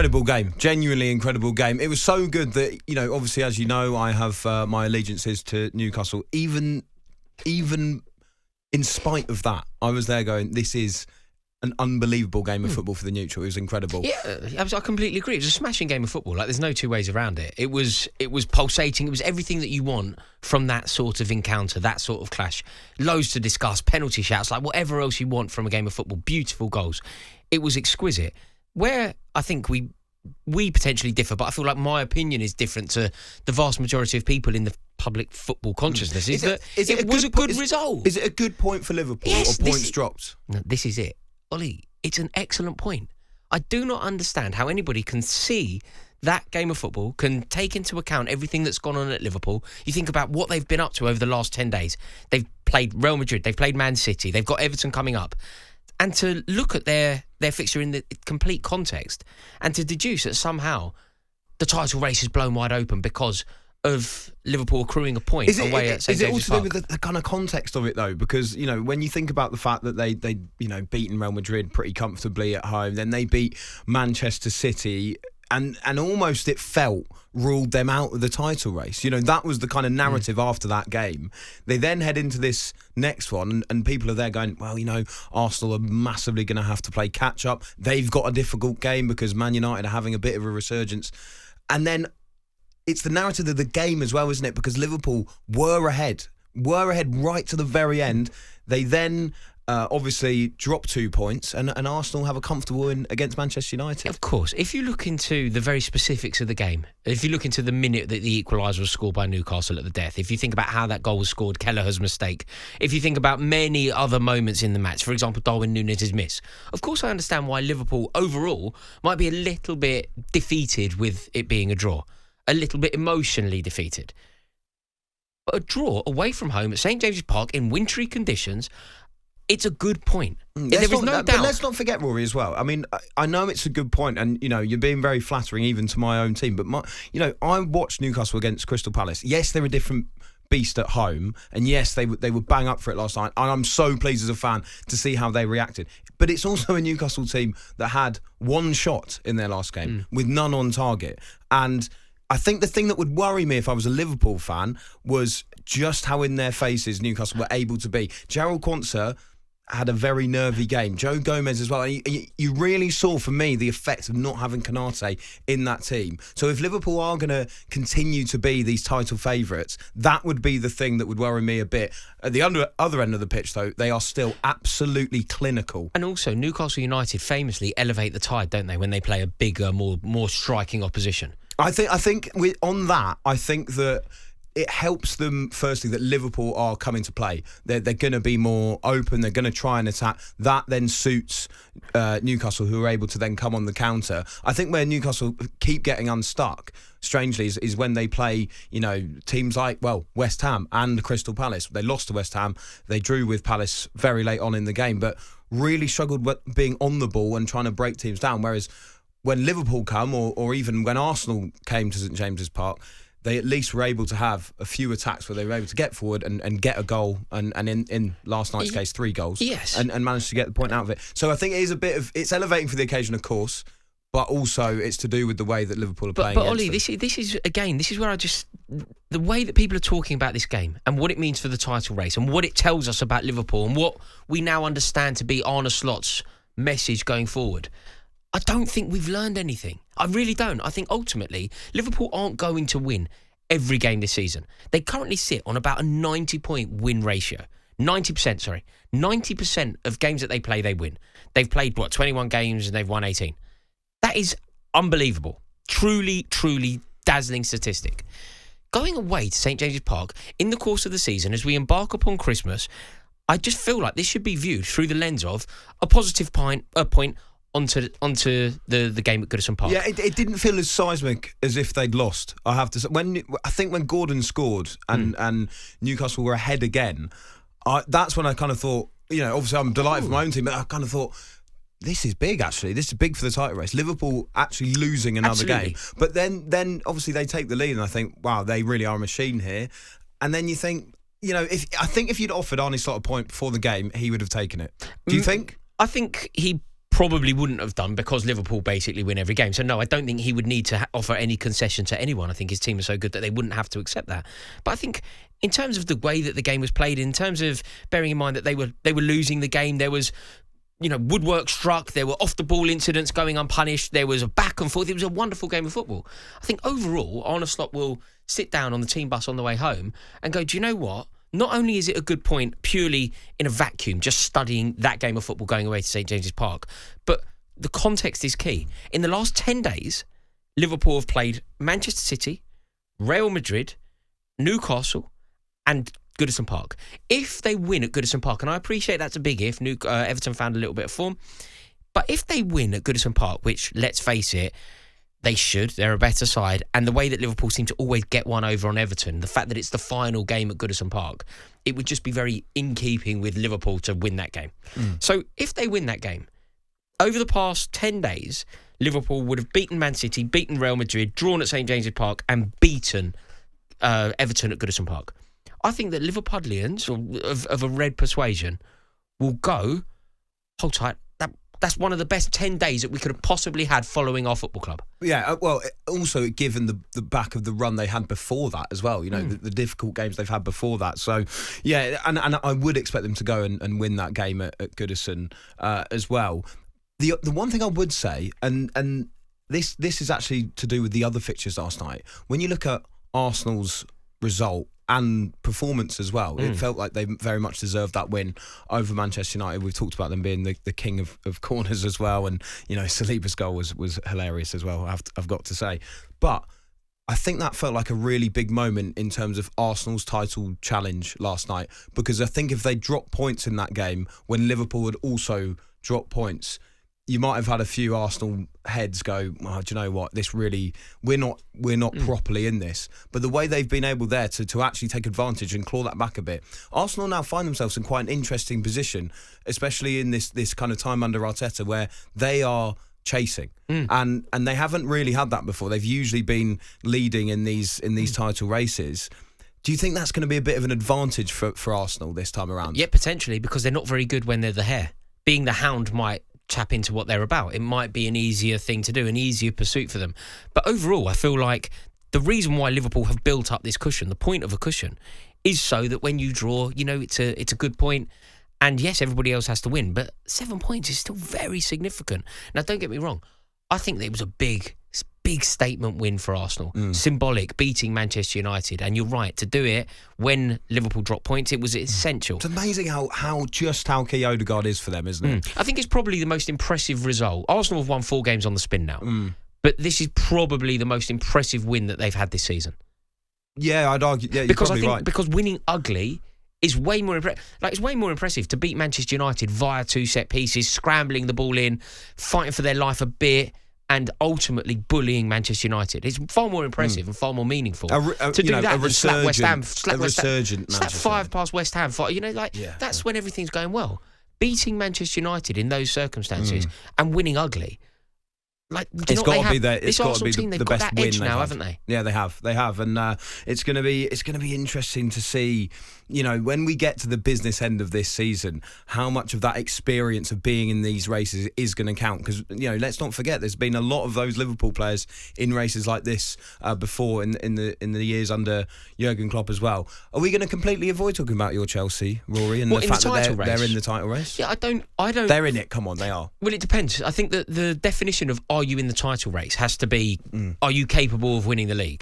Incredible game. Genuinely incredible game. It was so good that, obviously, as you know, I have my allegiances to Newcastle. Even in spite of that, I was there going, this is an unbelievable game of football for the neutral. It was incredible. Yeah, I completely agree. It was a smashing game of football. Like, there's no two ways around it. It was pulsating. It was everything that you want from that sort of encounter, that sort of clash. Loads to discuss, penalty shouts, like whatever else you want from a game of football. Beautiful goals. It was exquisite. Where I think we potentially differ, but I feel like my opinion is different to the vast majority of people in the public football consciousness, is that it was a good result. Is it a good point for Liverpool, or points dropped? No, this is it. Ollie, it's an excellent point. I do not understand how anybody can see that game of football, can take into account everything that's gone on at Liverpool. You think about what they've been up to over the last 10 days. They've played Real Madrid, they've played Man City, they've got Everton coming up. And to look at their fixture in the complete context and to deduce that somehow the title race is blown wide open because of Liverpool accruing a point away at St. James's Park. Is it all to do with the kind of context of it, though? Because, when you think about the fact that they beaten Real Madrid pretty comfortably at home, then they beat Manchester City, and almost it felt ruled them out of the title race. That was the kind of narrative after that game. They then head into this next one, and people are there going, well, Arsenal are massively going to have to play catch-up. They've got a difficult game because Man United are having a bit of a resurgence. And then it's the narrative of the game as well, isn't it? Because Liverpool were ahead right to the very end. They then obviously drop 2 points, and Arsenal have a comfortable win against Manchester United. Of course, if you look into the very specifics of the game, if you look into the minute that the equaliser was scored by Newcastle at the death, if you think about how that goal was scored, Kelleher's mistake, if you think about many other moments in the match, for example, Darwin Núñez's miss, of course I understand why Liverpool overall might be a little bit defeated with it being a draw, a little bit emotionally defeated. But a draw away from home at St. James's Park in wintry conditions, it's a good point. There is no doubt. But let's not forget, Rory, as well. I mean, I know it's a good point, and you're being very flattering even to my own team. But I watched Newcastle against Crystal Palace. Yes, they're a different beast at home, and yes, they were bang up for it last night. And I'm so pleased as a fan to see how they reacted. But it's also a Newcastle team that had one shot in their last game with none on target, and I think the thing that would worry me if I was a Liverpool fan was just how in their faces Newcastle were able to be. Jarrell Quansah had a very nervy game. Joe Gomez as well. And you really saw, for me, the effect of not having Konate in that team. So if Liverpool are going to continue to be these title favourites, that would be the thing that would worry me a bit. At the other end of the pitch, though, they are still absolutely clinical. And also, Newcastle United famously elevate the tide, don't they, when they play a bigger, more striking opposition. I think on that, I think that it helps them, firstly, that Liverpool are coming to play. They're going to be more open. They're going to try and attack. That then suits Newcastle, who are able to then come on the counter. I think where Newcastle keep getting unstuck, strangely, is when they play, teams like, West Ham and Crystal Palace. They lost to West Ham. They drew with Palace very late on in the game, but really struggled with being on the ball and trying to break teams down. Whereas when Liverpool come, or even when Arsenal came to St James's Park, they at least were able to have a few attacks where they were able to get forward and get a goal, and in last night's case, 3 goals. Yes. And managed to get the point out of it. So I think it is it's elevating for the occasion, of course, but also it's to do with the way that Liverpool are playing. But Ollie, this is where the way that people are talking about this game and what it means for the title race and what it tells us about Liverpool and what we now understand to be Arne Slot's message going forward. I don't think we've learned anything. I really don't. I think ultimately Liverpool aren't going to win every game this season. They currently sit on about a 90-point win ratio. 90% of games that they play, they win. They've played, 21 games and they've won 18. That is unbelievable. Truly, truly dazzling statistic. Going away to St James's Park in the course of the season as we embark upon Christmas, I just feel like this should be viewed through the lens of a positive point onto the game at Goodison Park. Yeah, it didn't feel as seismic as if they'd lost, I have to say. I think when Gordon scored and Newcastle were ahead again, that's when I kind of thought, obviously I'm delighted for my own team, but I kind of thought, this is big, actually. This is big for the title race. Liverpool actually losing another game. But then obviously they take the lead, and I think, wow, they really are a machine here. And then you think, if you'd offered Arne Slot a point before the game, he would have taken it. Do you think? I think he probably wouldn't have done because Liverpool basically win every game. So no, I don't think he would need to offer any concession to anyone. I think his team is so good that they wouldn't have to accept that. But I think in terms of the way that the game was played, in terms of bearing in mind that they were losing the game, there was, woodwork struck, there were off the ball incidents going unpunished, there was a back and forth. It was a wonderful game of football. I think overall, Arne Slot will sit down on the team bus on the way home and go, do you know what? Not only is it a good point purely in a vacuum, just studying that game of football going away to St James's Park, but the context is key. In the last 10 days, Liverpool have played Manchester City, Real Madrid, Newcastle and Goodison Park. If they win at Goodison Park, and I appreciate that's a big if, Everton found a little bit of form, but if they win at Goodison Park, which, let's face it, they should. They're a better side. And the way that Liverpool seem to always get one over on Everton, the fact that it's the final game at Goodison Park, it would just be very in keeping with Liverpool to win that game. So if they win that game, over the past 10 days, Liverpool would have beaten Man City, beaten Real Madrid, drawn at St James's Park and beaten Everton at Goodison Park. I think that Liverpudlians of a red persuasion will go, hold tight, that's one of the best 10 days that we could have possibly had following our football club. Yeah, well, also given the back of the run they had before that as well, the difficult games they've had before that. So, yeah, and I would expect them to go and win that game at Goodison as well. The one thing I would say, and this is actually to do with the other fixtures last night, when you look at Arsenal's result and performance as well, it felt like they very much deserved that win over Manchester United. We've talked about them being the king of corners as well, and Saliba's goal was hilarious as well, I've got to say. But I think that felt like a really big moment in terms of Arsenal's title challenge last night, because I think if they dropped points in that game when Liverpool had also dropped points, you might have had a few Arsenal heads go, oh, do you know what? This really, we're not properly in this. But the way they've been able there to actually take advantage and claw that back a bit, Arsenal now find themselves in quite an interesting position, especially in this kind of time under Arteta, where they are chasing, and they haven't really had that before. They've usually been leading in these title races. Do you think that's going to be a bit of an advantage for Arsenal this time around? Yeah, potentially, because they're not very good when they're the hare. Being the hound might tap into what they're about. It might be an easier thing to do, an easier pursuit for them. But overall, I feel like the reason why Liverpool have built up this cushion, the point of a cushion, is so that when you draw, it's a good point. And yes, everybody else has to win, but 7 points is still very significant. Now, don't get me wrong. I think that it was a big statement win for Arsenal. Symbolic, beating Manchester United. And you're right, to do it when Liverpool dropped points, it was essential. It's amazing how key Odegaard is for them, isn't it? I think it's probably the most impressive result. Arsenal have won 4 games on the spin now. But this is probably the most impressive win that they've had this season. Yeah, I'd argue. Yeah, you're probably right. Because winning ugly is way more it's way more impressive to beat Manchester United via 2 set pieces, scrambling the ball in, fighting for their life a bit, and ultimately bullying Manchester United. It's far more impressive and far more meaningful to do that than slap West Ham, slap 5 past West Ham. That's when everything's going well. Beating Manchester United in those circumstances and winning ugly. It's got to be the best win edge now, haven't they? Yeah, they have, and it's going to be interesting to see, when we get to the business end of this season, how much of that experience of being in these races is going to count. Because let's not forget, there's been a lot of those Liverpool players in races like this before in the years under Jurgen Klopp as well. Are we going to completely avoid talking about your Chelsea, Rory, and the fact that they're in the title race? Yeah, I don't. They're in it. Come on, they are. Well, it depends. I think that the definition of are you in the title race has to be, are you capable of winning the league?